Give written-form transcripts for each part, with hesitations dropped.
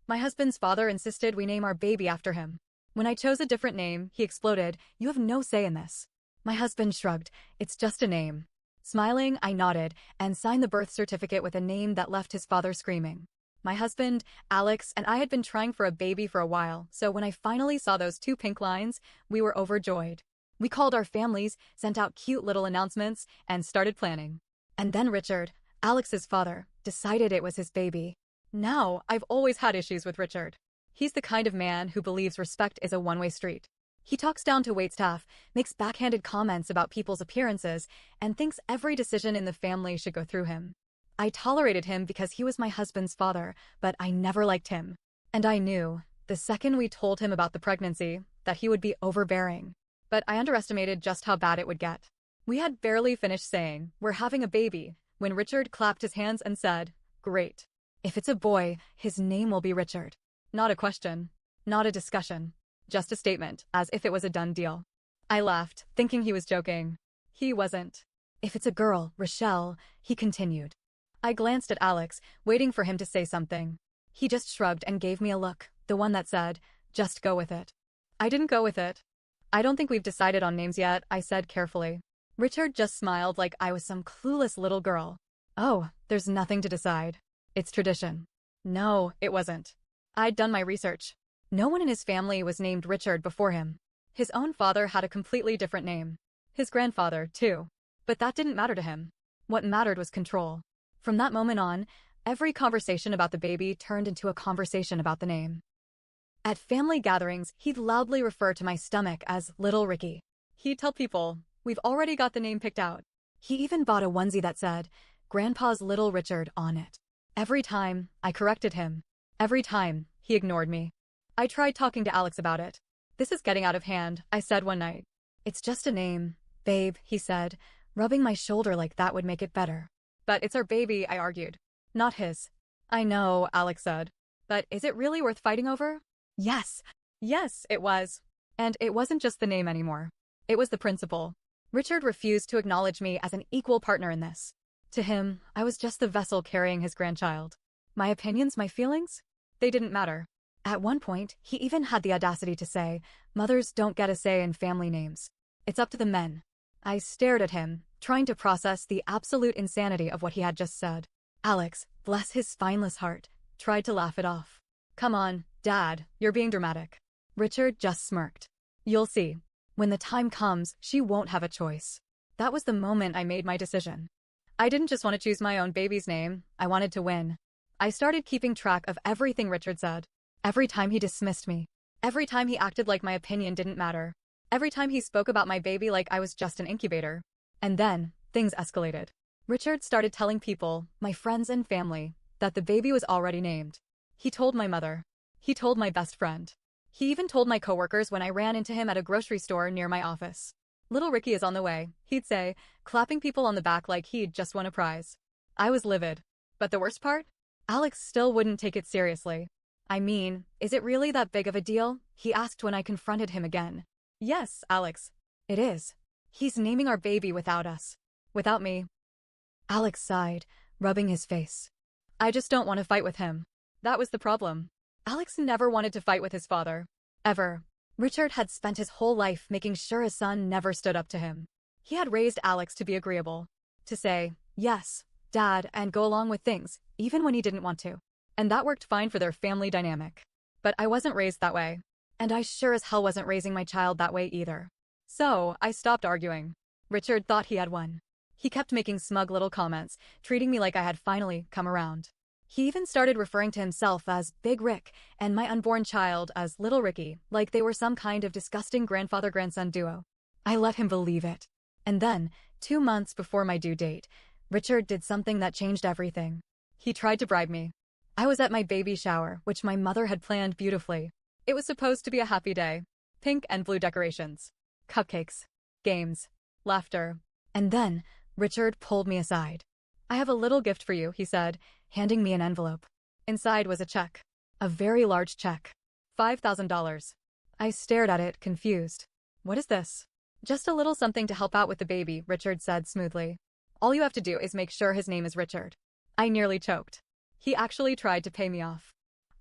My husband's father insisted we name our baby after him. When I chose a different name, he exploded, "You have no say in this." My husband shrugged, "It's just a name." Smiling, I nodded and signed the birth certificate with a name that left his father screaming. My husband, Alex, and I had been trying for a baby for a while, so when I finally saw those two pink lines, we were overjoyed. We called our families, sent out cute little announcements, and started planning. And then Richard, Alex's father, decided it was his baby. Now, I've always had issues with Richard. He's the kind of man who believes respect is a one-way street. He talks down to waitstaff, makes backhanded comments about people's appearances, and thinks every decision in the family should go through him. I tolerated him because he was my husband's father, but I never liked him. And I knew, the second we told him about the pregnancy, that he would be overbearing. But I underestimated just how bad it would get. We had barely finished saying, "We're having a baby," when Richard clapped his hands and said, "Great. If it's a boy, his name will be Richard." Not a question. Not a discussion. Just a statement, as if it was a done deal. I laughed, thinking he was joking. He wasn't. "If it's a girl, Rochelle," he continued. I glanced at Alex, waiting for him to say something. He just shrugged and gave me a look, the one that said, "Just go with it." I didn't go with it. "I don't think we've decided on names yet," I said carefully. Richard just smiled like I was some clueless little girl. "Oh, there's nothing to decide. It's tradition." No, it wasn't. I'd done my research. No one in his family was named Richard before him. His own father had a completely different name. His grandfather, too. But that didn't matter to him. What mattered was control. From that moment on, every conversation about the baby turned into a conversation about the name. At family gatherings, he'd loudly refer to my stomach as Little Ricky. He'd tell people, "We've already got the name picked out." He even bought a onesie that said, "Grandpa's Little Richard" on it. Every time, I corrected him. Every time, he ignored me. I tried talking to Alex about it. "This is getting out of hand," I said one night. "It's just a name, babe," he said, rubbing my shoulder like that would make it better. "But it's our baby," I argued. "Not his." "I know," Alex said. "But is it really worth fighting over?" Yes. Yes, it was. And it wasn't just the name anymore. It was the principle. Richard refused to acknowledge me as an equal partner in this. To him, I was just the vessel carrying his grandchild. My opinions, my feelings? They didn't matter. At one point, he even had the audacity to say, "Mothers don't get a say in family names. It's up to the men." I stared at him, trying to process the absolute insanity of what he had just said. Alex, bless his spineless heart, tried to laugh it off. "Come on, Dad, you're being dramatic." Richard just smirked. "You'll see. When the time comes, she won't have a choice." That was the moment I made my decision. I didn't just want to choose my own baby's name, I wanted to win. I started keeping track of everything Richard said. Every time he dismissed me. Every time he acted like my opinion didn't matter. Every time he spoke about my baby like I was just an incubator. And then, things escalated. Richard started telling people, my friends and family, that the baby was already named. He told my mother. He told my best friend. He even told my coworkers when I ran into him at a grocery store near my office. "Little Ricky is on the way," he'd say, clapping people on the back like he'd just won a prize. I was livid. But the worst part? Alex still wouldn't take it seriously. "I mean, is it really that big of a deal?" he asked when I confronted him again. "Yes, Alex. It is. He's naming our baby without us. Without me." Alex sighed, rubbing his face. "I just don't want to fight with him." That was the problem. Alex never wanted to fight with his father. Ever. Richard had spent his whole life making sure his son never stood up to him. He had raised Alex to be agreeable. To say, "Yes, Dad," and go along with things, even when he didn't want to. And that worked fine for their family dynamic. But I wasn't raised that way. And I sure as hell wasn't raising my child that way either. So, I stopped arguing. Richard thought he had won. He kept making smug little comments, treating me like I had finally come around. He even started referring to himself as Big Rick and my unborn child as Little Ricky, like they were some kind of disgusting grandfather-grandson duo. I let him believe it. And then, 2 months before my due date, Richard did something that changed everything. He tried to bribe me. I was at my baby shower, which my mother had planned beautifully. It was supposed to be a happy day. Pink and blue decorations. Cupcakes. Games. Laughter. And then, Richard pulled me aside. "I have a little gift for you," he said, handing me an envelope. Inside was a check. A very large check. $5,000. I stared at it, confused. "What is this?" "Just a little something to help out with the baby," Richard said smoothly. "All you have to do is make sure his name is Richard." I nearly choked. He actually tried to pay me off.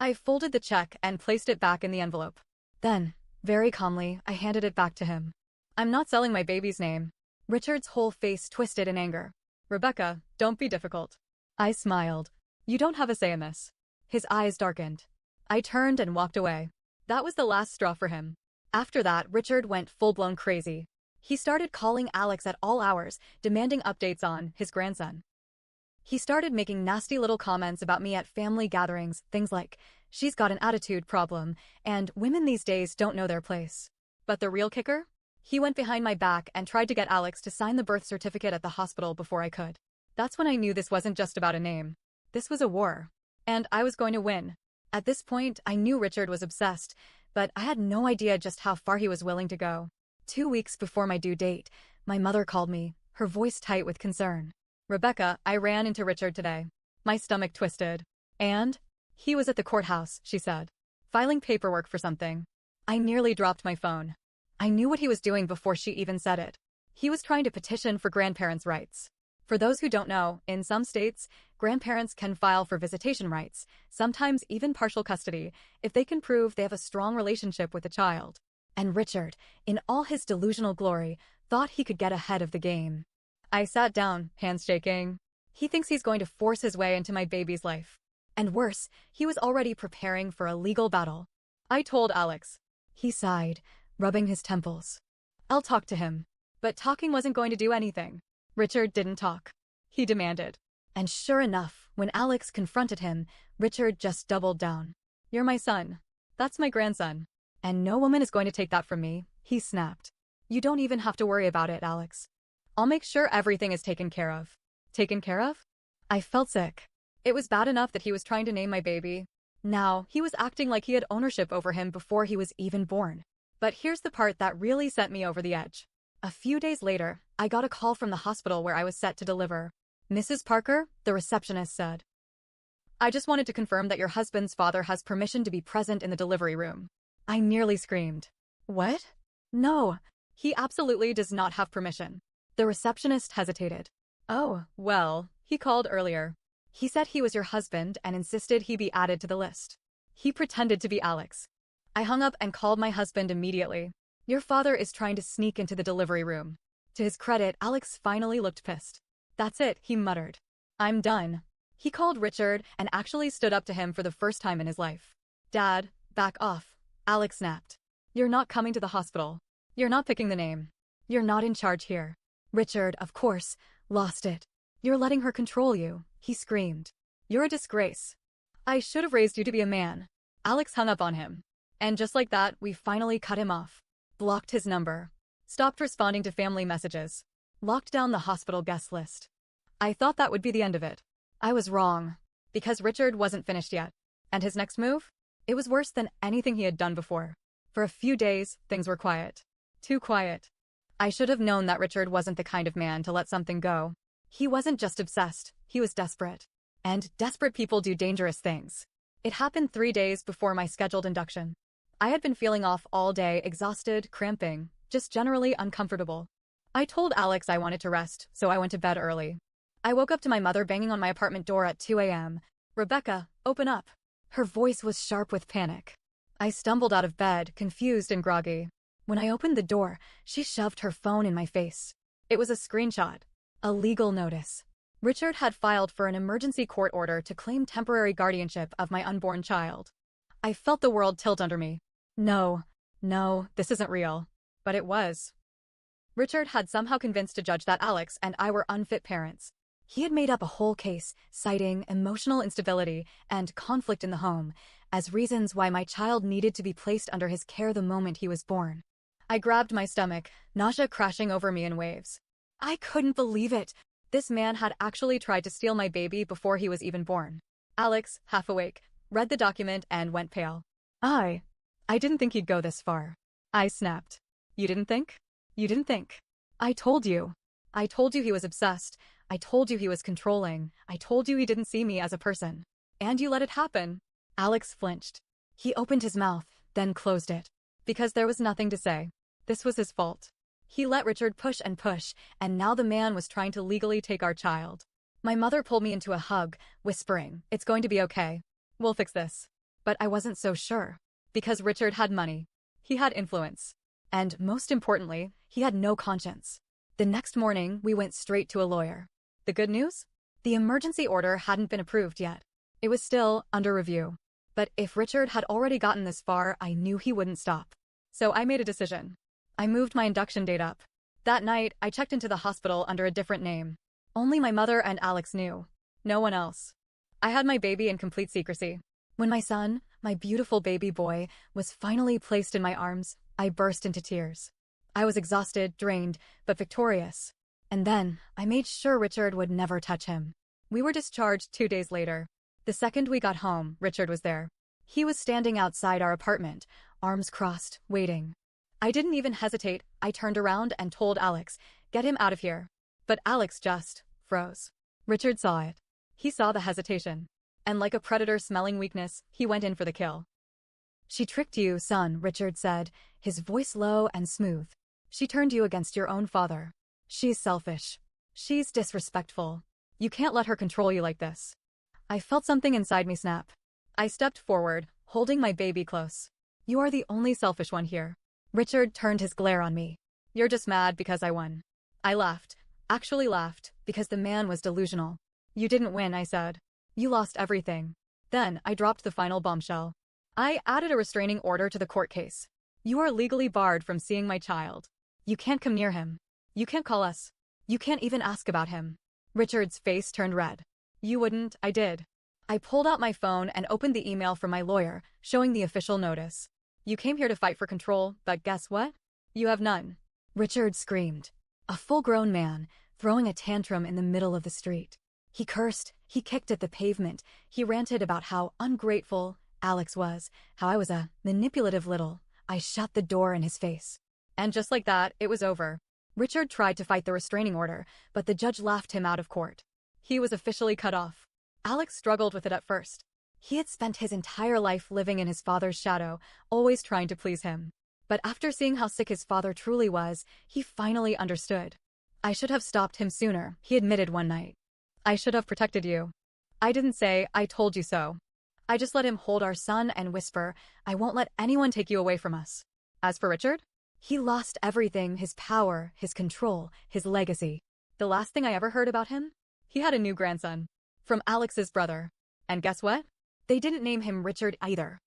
I folded the check and placed it back in the envelope. Then, very calmly, I handed it back to him. I'm not selling my baby's name. Richard's whole face twisted in anger. Rebecca, don't be difficult. I smiled. You don't have a say in this. His eyes darkened. I turned and walked away. That was the last straw for him. After that, Richard went full-blown crazy. He started calling Alex at all hours, demanding updates on his grandson. He started making nasty little comments about me at family gatherings, things like, she's got an attitude problem, and women these days don't know their place. But the real kicker? He went behind my back and tried to get Alex to sign the birth certificate at the hospital before I could. That's when I knew this wasn't just about a name. This was a war. And I was going to win. At this point, I knew Richard was obsessed, but I had no idea just how far he was willing to go. 2 weeks before my due date, my mother called me, her voice tight with concern. Rebecca, I ran into Richard today. My stomach twisted. And? He was at the courthouse, she said. Filing paperwork for something. I nearly dropped my phone. I knew what he was doing before she even said it. He was trying to petition for grandparents' rights. For those who don't know, in some states, grandparents can file for visitation rights, sometimes even partial custody, if they can prove they have a strong relationship with the child. And Richard, in all his delusional glory, thought he could get ahead of the game. I sat down, hands shaking. He thinks he's going to force his way into my baby's life. And worse, he was already preparing for a legal battle. I told Alex. He sighed, rubbing his temples. I'll talk to him. But talking wasn't going to do anything. Richard didn't talk. He demanded. And sure enough, when Alex confronted him, Richard just doubled down. You're my son. That's my grandson. And no woman is going to take that from me, he snapped. You don't even have to worry about it, Alex. I'll make sure everything is taken care of. Taken care of? I felt sick. It was bad enough that he was trying to name my baby. Now, he was acting like he had ownership over him before he was even born. But here's the part that really sent me over the edge. A few days later, I got a call from the hospital where I was set to deliver. Mrs. Parker, the receptionist said. I just wanted to confirm that your husband's father has permission to be present in the delivery room. I nearly screamed. What? No, he absolutely does not have permission. The receptionist hesitated. Oh, well, he called earlier. He said he was your husband and insisted he be added to the list. He pretended to be Alex. I hung up and called my husband immediately. Your father is trying to sneak into the delivery room. To his credit, Alex finally looked pissed. That's it, he muttered. I'm done. He called Richard and actually stood up to him for the first time in his life. Dad, back off, Alex snapped. You're not coming to the hospital. You're not picking the name. You're not in charge here. Richard, of course, lost it. You're letting her control you, he screamed. You're a disgrace. I should have raised you to be a man. Alex hung up on him. And just like that, we finally cut him off. Blocked his number. Stopped responding to family messages. Locked down the hospital guest list. I thought that would be the end of it. I was wrong. Because Richard wasn't finished yet. And his next move? It was worse than anything he had done before. For a few days, things were quiet. Too quiet. I should have known that Richard wasn't the kind of man to let something go. He wasn't just obsessed, he was desperate. And desperate people do dangerous things. It happened 3 days before my scheduled induction. I had been feeling off all day, exhausted, cramping, just generally uncomfortable. I told Alex I wanted to rest, so I went to bed early. I woke up to my mother banging on my apartment door at 2 a.m. Rebecca, open up. Her voice was sharp with panic. I stumbled out of bed, confused and groggy. When I opened the door, she shoved her phone in my face. It was a screenshot. A legal notice. Richard had filed for an emergency court order to claim temporary guardianship of my unborn child. I felt the world tilt under me. No, this isn't real. But it was. Richard had somehow convinced a judge that Alex and I were unfit parents. He had made up a whole case, citing emotional instability and conflict in the home as reasons why my child needed to be placed under his care the moment he was born. I grabbed my stomach, nausea crashing over me in waves. I couldn't believe it. This man had actually tried to steal my baby before he was even born. Alex, half awake, read the document and went pale. I didn't think he'd go this far. I snapped. You didn't think? You didn't think. I told you. I told you he was obsessed. I told you he was controlling. I told you he didn't see me as a person. And you let it happen. Alex flinched. He opened his mouth, then closed it. Because there was nothing to say. This was his fault. He let Richard push, and now the man was trying to legally take our child. My mother pulled me into a hug, whispering, "It's going to be okay. We'll fix this." But I wasn't so sure. Because Richard had money. He had influence. And, most importantly, he had no conscience. The next morning, we went straight to a lawyer. The good news? The emergency order hadn't been approved yet. It was still under review. But if Richard had already gotten this far, I knew he wouldn't stop. So I made a decision. I moved my induction date up. That night, I checked into the hospital under a different name. Only my mother and Alex knew. No one else. I had my baby in complete secrecy. When my son, my beautiful baby boy, was finally placed in my arms, I burst into tears. I was exhausted, drained, but victorious. And then, I made sure Richard would never touch him. We were discharged 2 days later. The second we got home, Richard was there. He was standing outside our apartment, arms crossed, waiting. I didn't even hesitate. I turned around and told Alex, "Get him out of here." But Alex just froze. Richard saw it. He saw the hesitation. And like a predator smelling weakness, he went in for the kill. "She tricked you, son," Richard said, his voice low and smooth. "She turned you against your own father. She's selfish. She's disrespectful. You can't let her control you like this." I felt something inside me snap. I stepped forward, holding my baby close. "You are the only selfish one here." Richard turned his glare on me. "You're just mad because I won." I laughed. Actually laughed, because the man was delusional. "You didn't win," I said. "You lost everything." Then, I dropped the final bombshell. I added a restraining order to the court case. "You are legally barred from seeing my child. You can't come near him. You can't call us. You can't even ask about him." Richard's face turned red. "You wouldn't." I did. I pulled out my phone and opened the email from my lawyer, showing the official notice. "You came here to fight for control, but guess what? You have none." Richard screamed. A full-grown man, throwing a tantrum in the middle of the street. He cursed, he kicked at the pavement, he ranted about how ungrateful Alex was, how I was a manipulative little. I shut the door in his face. And just like that, it was over. Richard tried to fight the restraining order, but the judge laughed him out of court. He was officially cut off. Alex struggled with it at first. He had spent his entire life living in his father's shadow, always trying to please him. But after seeing how sick his father truly was, he finally understood. "I should have stopped him sooner," he admitted one night. "I should have protected you." I didn't say, "I told you so." I just let him hold our son and whisper, "I won't let anyone take you away from us." As for Richard, he lost everything: his power, his control, his legacy. The last thing I ever heard about him? He had a new grandson. From Alex's brother. And guess what? They didn't name him Richard either.